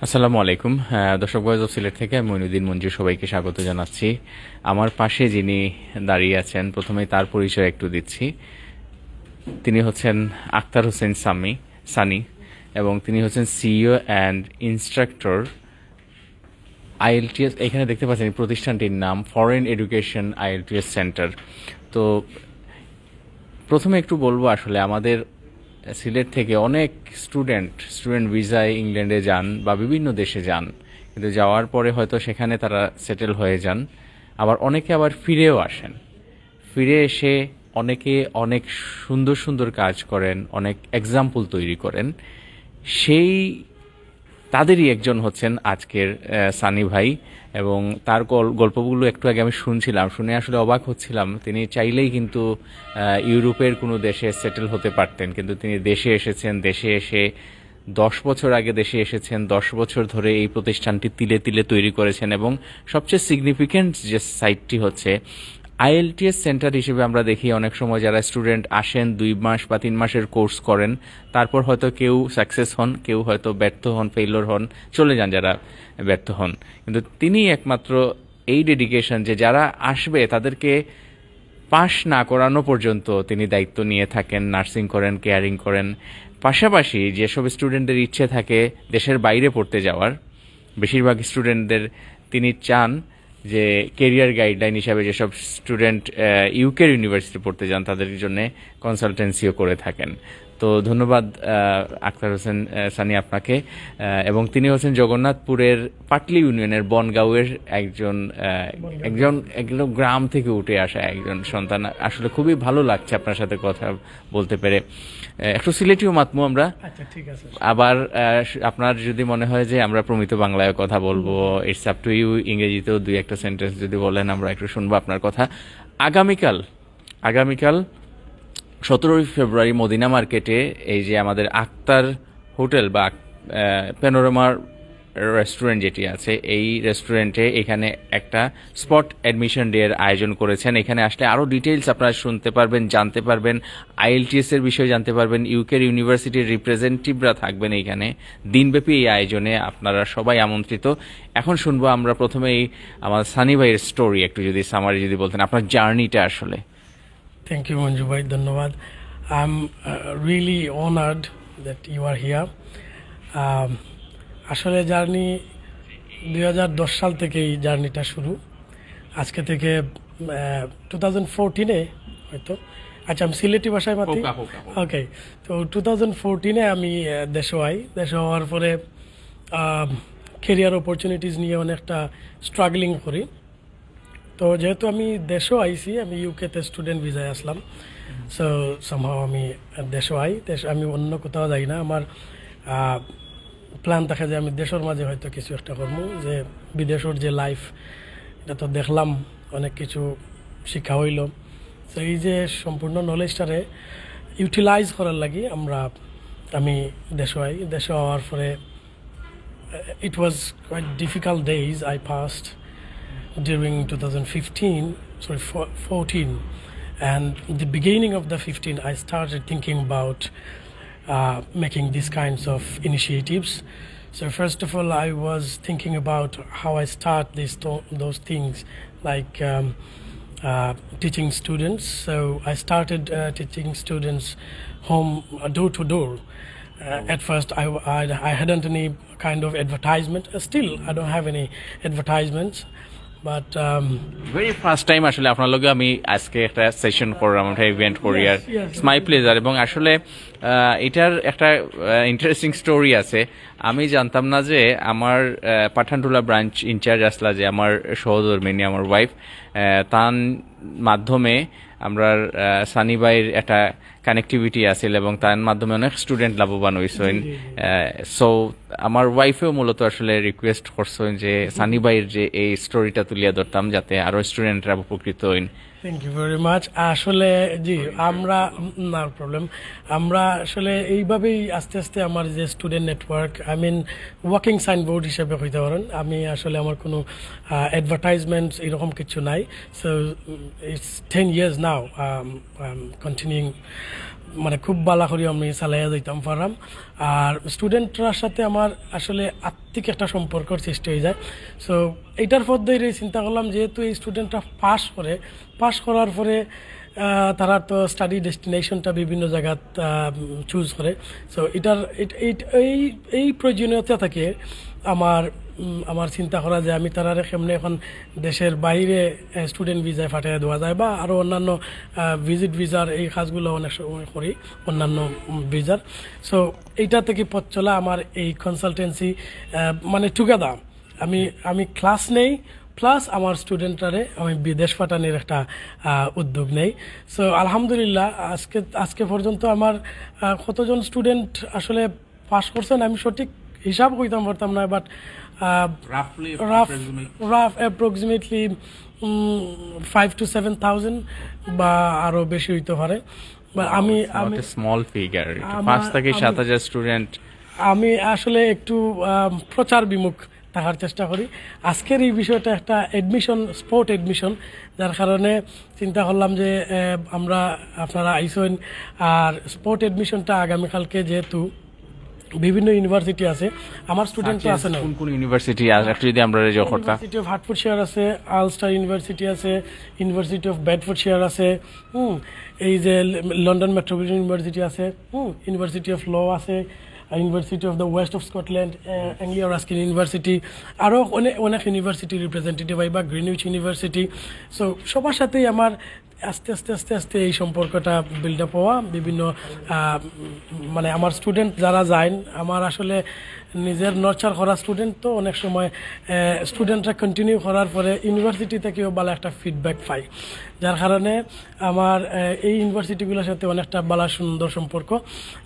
আসসালামু আলাইকুম। দর্শক ভয়েস অফ সিলেট থেকে আমি মইনুদ্দিন মঞ্জু সবাইকে স্বাগত জানাচ্ছি। আমার পাশে যিনি দাঁড়িয়ে আছেন, প্রথমে তার পরিচয় একটু দিচ্ছি। তিনি হচ্ছেন আক্তার হোসেন সানি, এবং তিনি হচ্ছেন সিইও অ্যান্ড ইনস্ট্রাক্টর আইএলটিএস। এখানে দেখতে পাচ্ছেন এই প্রতিষ্ঠানটির নাম ফরেন এডুকেশন আইএলটিএস সেন্টার। তো প্রথমে একটু বলবো, আসলে আমাদের সিলেট থেকে অনেক স্টুডেন্ট ভিসায় ইংল্যান্ডে যান বা বিভিন্ন দেশে যান, কিন্তু যাওয়ার পরে হয়তো সেখানে তারা সেটেল হয়ে যান। অনেকে আবার ফিরেও আসেন। ফিরে এসে অনেকে অনেক সুন্দর সুন্দর কাজ করেন, অনেক এক্সাম্পল তৈরি করেন। সেই তাদেরই একজন হচ্ছেন আজকের সানি ভাই, এবং তার গল্পগুলো একটু আগে আমি শুনছিলাম, শুনে আসলে অবাক হচ্ছিলাম। তিনি চাইলেই কিন্তু ইউরোপের কোনো দেশে সেটেল হতে পারতেন, কিন্তু তিনি দেশে এসেছেন। দেশে এসে 10 বছর আগে দেশে এসেছেন, 10 বছর ধরে এই প্রতিষ্ঠানটি তিলে তিলে তৈরি করেছেন। এবং সবচেয়ে সিগনিফিক্যান্ট যে সাইটটি হচ্ছে আইএলটিএস সেন্টার হিসেবে আমরা দেখি অনেক সময় যারা স্টুডেন্ট আসেন 2 মাস বা 3 মাসের কোর্স করেন, তারপর হয়তো কেউ সাকসেস হন, কেউ হয়তো ব্যর্থ হন, ফেইলর হন, চলে যান যারা ব্যর্থ হন। কিন্তু তিনি একমাত্র এই ডেডিকেশন যে যারা আসবে তাদেরকে পাশ না করানো পর্যন্ত তিনি দায়িত্ব নিয়ে থাকেন, নার্সিং করেন, কেয়ারিং করেন। পাশাপাশি যেসব স্টুডেন্টদের ইচ্ছে থাকে দেশের বাইরে পড়তে যাওয়ার, বেশিরভাগ স্টুডেন্টদের তিনি চান যে কেরিয়ার গাইডলাইন হিসাবে যেসব স্টুডেন্ট ইউকের ইউনিভার্সিটি পড়তে যান তাদের জন্য কনসালটেন্সিও করে থাকেন। তো ধন্যবাদ আক্তার হোসেন সানি আপনাকে। এবং তিনি হচ্ছেন জগন্নাথপুরের পাটলি ইউনিয়নের বনগাঁওয়ের একজন একদম গ্রাম থেকে উঠে আসা একজন সন্তান। আসলে খুবই ভালো লাগছে আপনার সাথে কথা বলতে পেরে। একটু সিলেটিও মাতমু আমরা। আচ্ছা, ঠিক আছে। আবার আপনার যদি মনে হয় যে আমরা প্রমিত বাংলায় কথা বলবো, ইটস আপ টু ইউ। ইংরেজিতেও 2-1 সেন্টেন্স যদি বলেন আমরা একটু শুনবো আপনার কথা। আগামীকাল 17 ফেব্রুয়ারি মদিনা মার্কেটে এই যে আমাদের আক্তার হোটেল বা প্যানোরামার রেস্টুরেন্ট যেটি আছে, এই রেস্টুরেন্টে এখানে একটা স্পট অ্যাডমিশন ডে এর আয়োজন করেছেন। এখানে আসলে আরও ডিটেইলস আপনারা শুনতে পারবেন, জানতে পারবেন, আইএলটিএস এর বিষয়ে জানতে পারবেন। ইউকের ইউনিভার্সিটির রিপ্রেজেন্টেটিভরা থাকবেন এইখানে দিনব্যাপী এই আয়োজনে। আপনারা সবাই আমন্ত্রিত। এখন শুনবো আমরা প্রথমেই আমার সানি ভাইয়ের স্টোরি, একটু যদি সামারি যদি বলতেন আপনার জার্নিটা আসলে। Thank you, Manju bhai. Dhanyawad. I'm really honored that you are here. আসলে জার্নি 2010 সাল থেকে এই জার্নিটা শুরু। আজকে থেকে 2014-এ হয়তো, আচ্ছা আমি সিলেটি ভাষায় মাতি। ওকে, তো 2014-এ আমি দেশে হওয়ার পরে কেরিয়ার অপরচুনিটিস নিয়ে অনেকটা স্ট্রাগলিং করি। তো যেহেতু আমি দেশও আইছি, আমি ইউকেতে স্টুডেন্ট ভিসায় আসলাম। সো সামহাও আমি দেশও আমি অন্য কোথাও যাই না। আমার প্ল্যান থাকে যে আমি দেশের মাঝে হয়তো কিছু একটা করবো, যে বিদেশের যে লাইফ এটা তো দেখলাম, অনেক কিছু শিক্ষা হইল। তো এই যে সম্পূর্ণ নলেজটারে ইউটিলাইজ করার লাগি আমি দেশে হওয়ার পরে it was quite difficult days I passed during 14, and the beginning of the 15 I started thinking about making these kinds of initiatives. So first of all I was thinking about how I start those things, like teaching students. So I started teaching students home, door to door. At first I hadn't any kind of advertisement. Still I don't have any advertisements, but very first time আসলে আপনার লগে আমি আজকে একটা session করলাম, একটা event করি, আর it's my pleasure. এবং আসলে এটার একটা ইন্টারেস্টিং স্টোরি আছে। আমি জানতাম না যে আমার পাঠানটুলা ব্রাঞ্চ ইনচার্জ আসলা, যে আমার সহধর্মিনী, আমার ওয়াইফ, তার মাধ্যমে আমরা সানি ভাইয়ের একটা কানেক্টিভিটি আছিল, এবং তার মাধ্যমে অনেক স্টুডেন্ট লাভবান হয়েছেন। সো আমার ওয়াইফেও মূলত আসলে রিকোয়েস্ট করছেন যে সানি ভাইয়ের যে এই স্টোরিটা তুলিয়া ধরতাম, যাতে আরো স্টুডেন্টরা উপকৃত হইন। Thank you very much. আসলে জি, না প্রবলেম, আমরা আসলে এইভাবেই আস্তে আস্তে আমার যে student network, I mean walking signboard হিসেবে হইতে পারেন। আমি আসলে আমার কোনো অ্যাডভার্টাইজমেন্ট এরকম কিছু নাই। So it's 10 years now continuing মানে খুব বালা করে আমি চালাইয়া যাইতাম পারলাম। আর স্টুডেন্টরার সাথে আমার আসলে আত্মিক একটা সম্পর্কর সৃষ্টি হয়ে যায়। সো এইটার পর ধরে চিন্তা করলাম যেহেতু এই স্টুডেন্টরা পাস করার পরে তারা তো স্টাডি ডেস্টিনেশনটা বিভিন্ন জায়গা চুজ করে। সো এটার এই প্রয়োজনীয়তা থেকে আমার চিন্তা করা যায় আমি তারা কেমনে এখন দেশের বাইরে স্টুডেন্ট ভিসায় পাঠিয়ে দেওয়া যায় বা আরও অন্যান্য ভিজিট ভিসার এই কাজগুলো অনেক সময় করি, অন্যান্য ভিসার। সো এইটা থেকে পথ চলা আমার এই কনসালটেন্সি মানে টুগেদার আমি ক্লাস নেই প্লাস আমার স্টুডেন্টরারে আমি বিদেশ পাঠানোর একটা উদ্যোগ নেই। সো আলহামদুলিল্লাহ আজকে পর্যন্ত আমার কতজন স্টুডেন্ট আসলে পাস করছেন আমি সঠিক হিসাব কইতাম পারতাম না, বাট রাফ অ্যাপ্রক্সিমেটলি 5,000 to 7,000 বা আরো বেশি হইতে পারে। আমি স্মল ফিগার, 5 থেকে 7,000 স্টুডেন্ট। আমি আসলে একটু প্রচার বিমুখ থাকার চেষ্টা করি। আজকের এই বিষয়টা একটা স্পোর্ট এডমিশন, যার কারণে চিন্তা করলাম যে আপনারা আইসেন আর স্পোর্ট এডমিশনটা আগামীকালকে যেহেতু বিভিন্ন ইউনিভার্সিটি আছে, আমার স্টুডেন্ট তো আছে না। কোন ইউনিভার্সিটি একটু যদি আমরা ইউনিভার্সিটি অফ হার্টফোর্ডশায়ার আছে, আলস্টার ইউনিভার্সিটি আছে, ইউনিভার্সিটি অফ বেডফোর্ডশায়ার আছে, এই যে লন্ডন মেট্রোপলিটন ইউনিভার্সিটি আছে, ইউনিভার্সিটি অফ ল আছে, university of the west of Scotland, Anglia Ruskin university, আরও অনেক ইউনিভার্সিটি রিপ্রেজেন্টেটিভ বা গ্রিনউইচ ইউনিভার্সিটি। সো সবার সাথেই আমার আস্তে আস্তে এই সম্পর্কটা বিল্ড আপ হওয়া। বিভিন্ন মানে আমার স্টুডেন্ট যারা যায়, আমার আসলে নিজের নর্চার করা স্টুডেন্ট, তো অনেক সময় স্টুডেন্টরা কন্টিনিউ করার পরে ইউনিভার্সিটি থেকেও ভালো একটা ফিডব্যাক পাই, যার কারণে আমার এই ইউনিভার্সিটিগুলোর সাথে অনেকটা ভালো সুন্দর সম্পর্ক।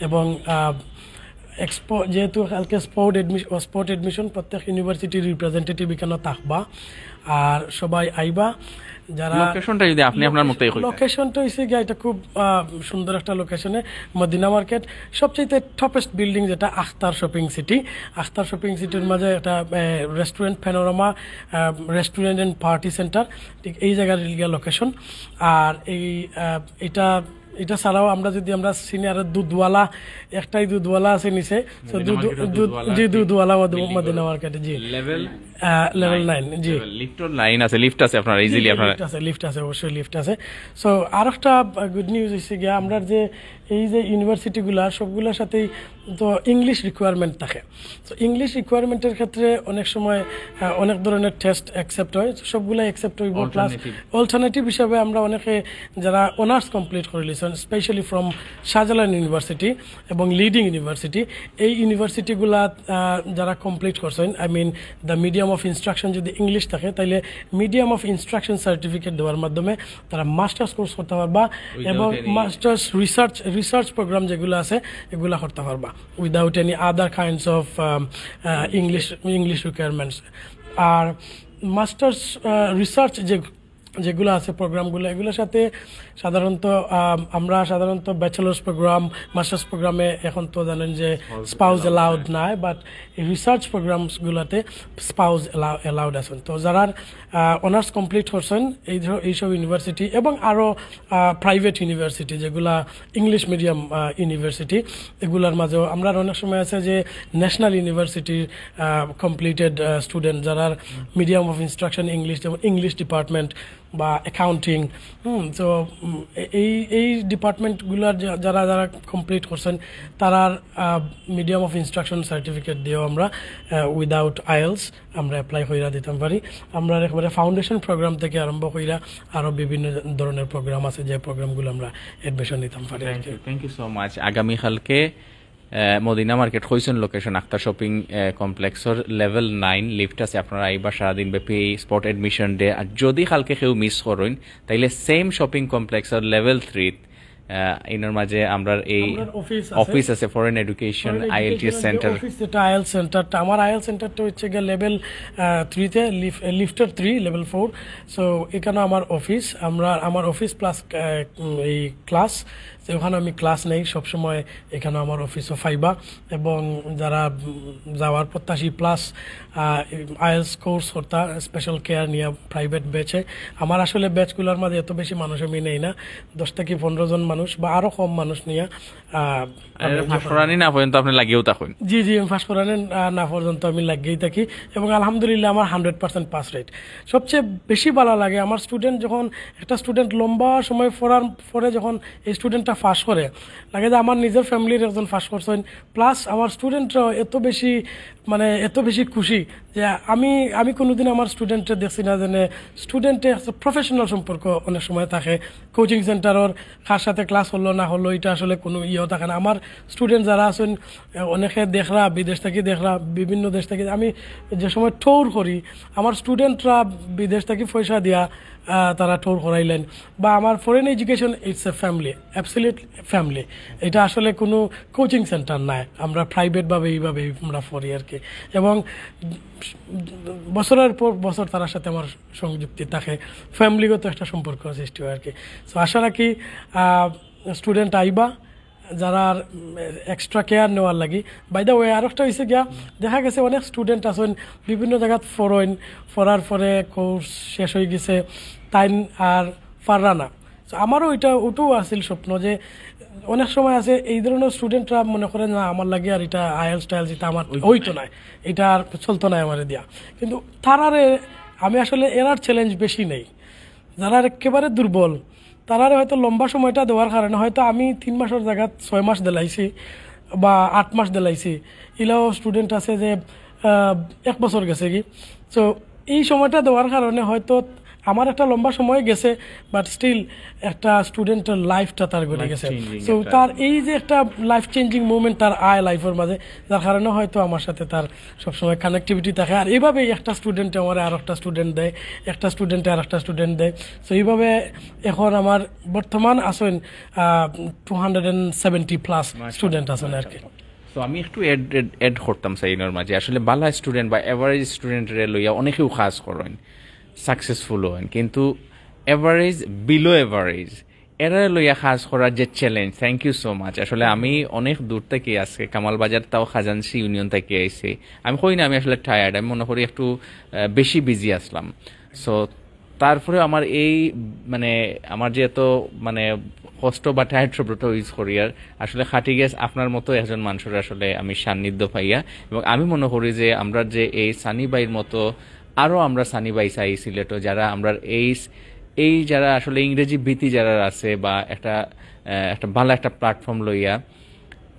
এবং যেহেতু কালকে স্পোর্ট এডমিশন প্রত্যেক ইউনিভার্সিটির রিপ্রেজেন্টেটিভ এখানে থাকবা আর সবাই আইবা। যারা লোকেশনটা যদি আপনি আপনার মতোই কইতেন। লোকেশনটা হইছে গিয়া এটা খুব সুন্দর একটা লোকেশনে, মদিনা মার্কেট, সবচেয়ে টপেস্ট বিল্ডিং যেটা Akhtar shopping city. Akhtar shopping সিটির মাঝে একটা restaurant, panorama restaurant and party centre, ঠিক এই জায়গার লোকেশন। আর এটা ছাড়াও আমরা সিনিয়র দুধওয়ালা, একটাই দুধওয়ালা আছে নিচে, দুধওয়ালা মদিনা মার্কেটে, জি লেভেল 9, জি লিফট আছে আপনার ইজিলি, আপনার লিফট আছে, অবশ্যই লিফট আছে। সো আর একটা গুড নিউজ হচ্ছে গিয়া আমরা যে এই যে ইউনিভার্সিটিগুলা সবগুলোর সাথেই তো ইংলিশ রিকোয়ারমেন্ট থাকে। তো ইংলিশ রিকোয়ারমেন্টের ক্ষেত্রে অনেক সময় অনেক ধরনের টেস্ট অ্যাকসেপ্ট হয়, সবগুলো অ্যাকসেপ্ট হইব। প্লাস অল্টারনেটিভ হিসাবে আমরা অনেকে যারা অনার্স কমপ্লিট করে লিছেন, স্পেশালি ফ্রম শাহজালাল ইউনিভার্সিটি এবং লিডিং ইউনিভার্সিটি, এই ইউনিভার্সিটিগুলা যারা কমপ্লিট করছেন, I mean the medium of instruction যদি ইংলিশ থাকে, তাইলে মিডিয়াম অফ ইনস্ট্রাকশন সার্টিফিকেট দেওয়ার মাধ্যমে তারা মাস্টার্স কোর্স করতে পারবা এবং মাস্টার্স রিসার্চ প্রোগ্রাম যেগুলো আছে এগুলা করতে পারবা without any other kinds of English requirements. আর মাস্টার্স রিসার্চ যেগুলো আছে প্রোগ্রামগুলো, এগুলোর সাথে আমরা সাধারণত ব্যাচেলার্স প্রোগ্রাম, মাস্টার্স প্রোগ্রামে এখন তো জানেন যে স্পাউস অ্যালাউড নাই, বাট রিসার্চ প্রোগ্রামসগুলোতে স্পাউস অ্যালাউড আছেন। তো যারা অনার্স কমপ্লিট করছেন এইসব ইউনিভার্সিটি এবং আরও প্রাইভেট ইউনিভার্সিটি যেগুলা ইংলিশ মিডিয়াম ইউনিভার্সিটি, এগুলার মাঝেও আমরা অনেক সময় আছে যে ন্যাশনাল ইউনিভার্সিটির কমপ্লিটেড স্টুডেন্ট যারা মিডিয়াম অফ ইনস্ট্রাকশন ইংলিশ, যেমন ইংলিশ ডিপার্টমেন্ট বা অ্যাকাউন্টিং, তো এই ডিপার্টমেন্টগুলোর যারা কমপ্লিট করছেন তারার মিডিয়াম অফ ইনস্ট্রাকশন সার্টিফিকেট দিয়েও আমরা উইদাউট আইএলস আমরা অ্যাপ্লাই কইরা দিতে পারি। আমরা একেবারে ফাউন্ডেশন প্রোগ্রাম থেকে আরম্ভ কইরা আরও বিভিন্ন ধরনের প্রোগ্রাম আছে, যে প্রোগ্রামগুলো আমরা অ্যাডমিশন নিতাম পারি। Thank you so much. আগামীকালকে মদিনা মার্কেট হইসন লোকেশন আখতার শপিং কমপ্লেক্সর লেভেল 9 লিফট আছে, আপনারা আইবা সারাদিন ব্যাপী স্পট এডমিশন ডে। আর যদি কালকে কেউ মিস করেন তাইলে সেম শপিং কমপ্লেক্সর লেভেল 3 ইনার মাঝে আমরা এই অফিস আছে ফরেন এডুকেশন আইএলটিএস সেন্টার। এটা আইএলটিএস সেন্টারটা, আমার আইএলটিএস সেন্টারটা হচ্ছে গিয়ে লেভেল 3 তে, লিফটার 3 লেভেল 4। সো এখানে আমার অফিস প্লাস এই ক্লাস। তো ওখানে আমি ক্লাস নেই সবসময়, এখানে আমার অফিসও ফাইবা, এবং যারা যাওয়ার প্রত্যাশী প্লাস আইএলস কোর্স হতা স্পেশাল কেয়ার নিয়ে প্রাইভেট ব্যাচে, আমার আসলে ব্যাচগুলোর মাঝে এত বেশি মানুষ আমি নেই না, 10 থেকে 15 জন মানুষ বা আরও কম মানুষ নিয়ে। ফাঁসরানি না পর্যন্ত আপনি লাগিয়েও থাকুন। জি জি, আমি ফার্স্ট করানে না পর্যন্ত আমি লাগিয়েই থাকি, এবং আলহামদুলিল্লাহ আমার 100% পাস রেট। সবচেয়ে বেশি ভালো লাগে আমার স্টুডেন্ট যখন, একটা স্টুডেন্ট লম্বা সময় পড়ার পরে যখন এই স্টুডেন্টটা ফাঁস করে, লাগে যে আমার নিজের ফ্যামিলির একজন ফাঁস করছেন, প্লাস আমার স্টুডেন্টরাও এত বেশি খুশি যে আমি কোনোদিন আমার স্টুডেন্টের দেখছি না যে স্টুডেন্টের একটা প্রফেশনাল সম্পর্ক অনেক সময় থাকে, কোচিং সেন্টারের কার সাথে ক্লাস হলো না হলো এটা আসলে কোনো ইয়েও থাকে না। আমার স্টুডেন্ট যারা আছেন অনেকে দেখরা বিদেশ থেকে দেখরা বিভিন্ন দেশ থেকে, আমি যে সময় ট্যুর করি আমার স্টুডেন্টরা বিদেশ থেকে পয়সা দিয়া তারা ট্যুর করাইলেন, বা আমার foreign education it's a family, absolute family. এটা আসলে কোনো কোচিং সেন্টার নাই, আমরা প্রাইভেটভাবে এইভাবে আমরা পড়ি আর কি, এবং বছরের পর বছর তার সাথে আমার সংযুক্তি থাকে, ফ্যামিলিগত একটা সম্পর্ক সৃষ্টি হয় আর কি। সো আশা রাখি স্টুডেন্ট আইবা যারা এক্সট্রা কেয়ার নেওয়ার লাগি। বাই দ্য ওয়ে আরেকটা হয়েছে গিয়া, দেখা গেছে অনেক স্টুডেন্ট আছেন বিভিন্ন জায়গাত পড়ার পরে কোর্স শেষ হয়ে গেছে, তাই আর পাররা না। আমারও ওটাও আছিল স্বপ্ন যে অনেক সময় আছে এই ধরনের স্টুডেন্টরা মনে করে না আমার লাগে আর এটা আইএলস টাইলস এটা আমার হইতো না, এটা আর চলতো না আমার দিয়া, কিন্তু তারারে আমি আসলে এরার চ্যালেঞ্জ বেশি নেই, যারা একেবারে দুর্বল তারারে হয়তো লম্বা সময়টা দেওয়ার কারণে হয়তো আমি 3 মাসের জায়গায় 6 মাস দিলাইছি বা 8 মাস দিলাইছি, এলাও স্টুডেন্ট আছে যে 1 বছর গেছে কি। সো এই সময়টা দেওয়ার কারণে হয়তো আমার একটা লম্বা সময় গেছে, বাট স্টিল একটা স্টুডেন্টের লাইফটা তার ঘটে গেছে। সো তার এই যে একটা লাইফ চেঞ্জিং মুভমেন্ট তার লাইফের মাঝে, যার কারণে হয়তো আমার সাথে তার সবসময় কানেক্টিভিটি থাকে, আর এইভাবেই একটা স্টুডেন্টে আমার আর একটা স্টুডেন্ট দেয়, একটা স্টুডেন্টে আর একটা স্টুডেন্ট দেয়। সো এইভাবে এখন আমার বর্তমান আছেন 270+ স্টুডেন্ট আছেন আর কি। তো আমি একটু এড করতাম সাইনের মাঝে, আসলে বালা স্টুডেন্ট বা এভারেজ স্টুডেন্টের লইয়া অনেকেও কাজ করেন, সাকসেসফুল হন, কিন্তু এভারেজ বিলো এভারেজ এরা লইয়া কাজ করার যে challenge, thank you so much. আসলে আমি অনেক দূর থেকে আজকে কামাল বাজার তাও খাজানসি ইউনিয়ন থেকে আইছি, আমি কই না আমি আসলে টায়ার্ড, আমি মনে করি একটু বেশি বিজি আসলাম। সো তারপরে আমার এই আমার যে এত কষ্ট বা টায়ার্ড শব্দটা ইউজ করি, আর আসলে খাটি গেছ আপনার মতো একজন মানুষের আসলে আমি সান্নিধ্য পাইয়া, এবং আমি মনে করি যে আমরা যে এই সানি বাইর মতো আরও আমরা সানি বাই চাই সিলেটও, যারা আমরা এই যারা আসলে ইংরেজি ভীতি যারা আছে বা একটা ভালো একটা প্ল্যাটফর্ম লইয়া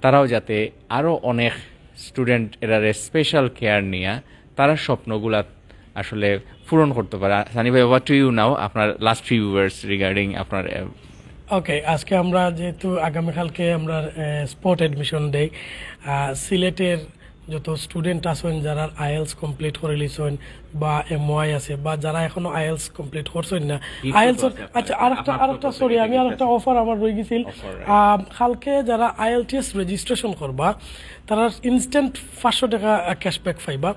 তারাও যাতে আরও অনেক স্টুডেন্ট এরারে স্পেশাল কেয়ার নিয়ে তারা স্বপ্নগুলা আসলে পূরণ করতে পারে। সানি ভাই, ওভার টু ইউ নাও, আপনার লাস্ট ফিউ ওয়ার্ডস রিগার্ডিং আপনার। ওকে, আজকে আমরা যেহেতু আগামীকালকে আমরা স্পট অ্যাডমিশন দেই, সিলেটের যত স্টুডেন্ট আছেন যারা আইএলস কমপ্লিট করে লিছেন বা এমওয়াই আছে, বা যারা এখনো আইএলস কমপ্লিট করছেন না আইএলস, আচ্ছা আরেকটা সরি আমি আরেকটা অফার আমার রয়ে গেছিল, কালকে যারা আইএলটিএস রেজিস্ট্রেশন করবা তারা ইনস্ট্যান্ট 500 টাকা ক্যাশব্যাক পাইবা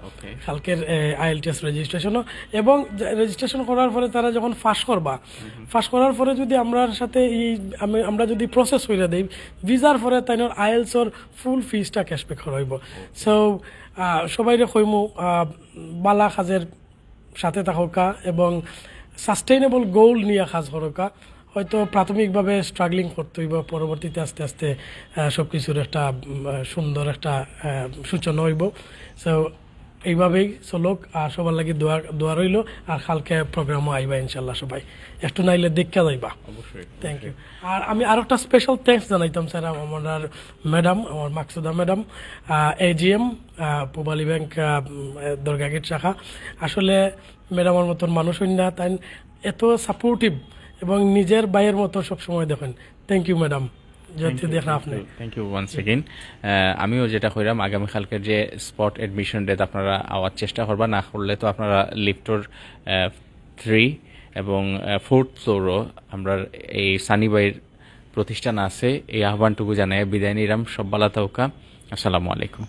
কালকের আইএলটিএস রেজিস্ট্রেশনও, এবং রেজিস্ট্রেশন করার পরে তারা যখন ফাঁস করার পরে যদি আমরার সাথে আমরা যদি প্রসেস করে দিই ভিসার পরে তাই আইএলসর ফুল ফিসটা ক্যাশব্যাক করাইব। সো সবাইরে কইমু বালা কাজের সাথে থাকা এবং সাস্টেইনেবল গোল নিয়ে কাজ করা, হয়তো প্রাথমিকভাবে স্ট্রাগলিং করতে হইব, পরবর্তীতে আস্তে আস্তে সব কিছুর একটা সুন্দর একটা সূচনা হইব। সো এইভাবেই চলুক, আর সবার লাগে দোয়া রইল, আর কালকে প্রোগ্রামও আইবা ইনশাল্লাহ, সবাই একটু নাইলে দেখা যাইবা। অবশ্যই, থ্যাংক ইউ। আর আমি আরো একটা স্পেশাল থ্যাঙ্কস জানাইতাম স্যার আমার ম্যাডাম, আমার মাকসুদা madam, AGM Pubali bank Dargah Gate শাখা। আসলে ম্যাডামের মতন মানুষ না, তাই এত সাপোর্টিভ এবং নিজের বাইয়ের মতো সবসময় দেখেন। থ্যাংক ইউ ম্যাডাম, যদি দেখেন আপনি। Thank you once again. আমিও যেটা কইরাম আগামীকালকের যে স্পট এডমিশন ডেট আপনারা আওয়ার চেষ্টা করবা, না করলে তো আপনারা লিফটর 3 এবং 4th ফ্লোরও আমরা এই সানিবাইয়ের প্রতিষ্ঠান আছে, এই আহ্বানটুকু জানাই বিদায় নিলাম। সব বালা তাওকা, আসসালামু আলাইকুম।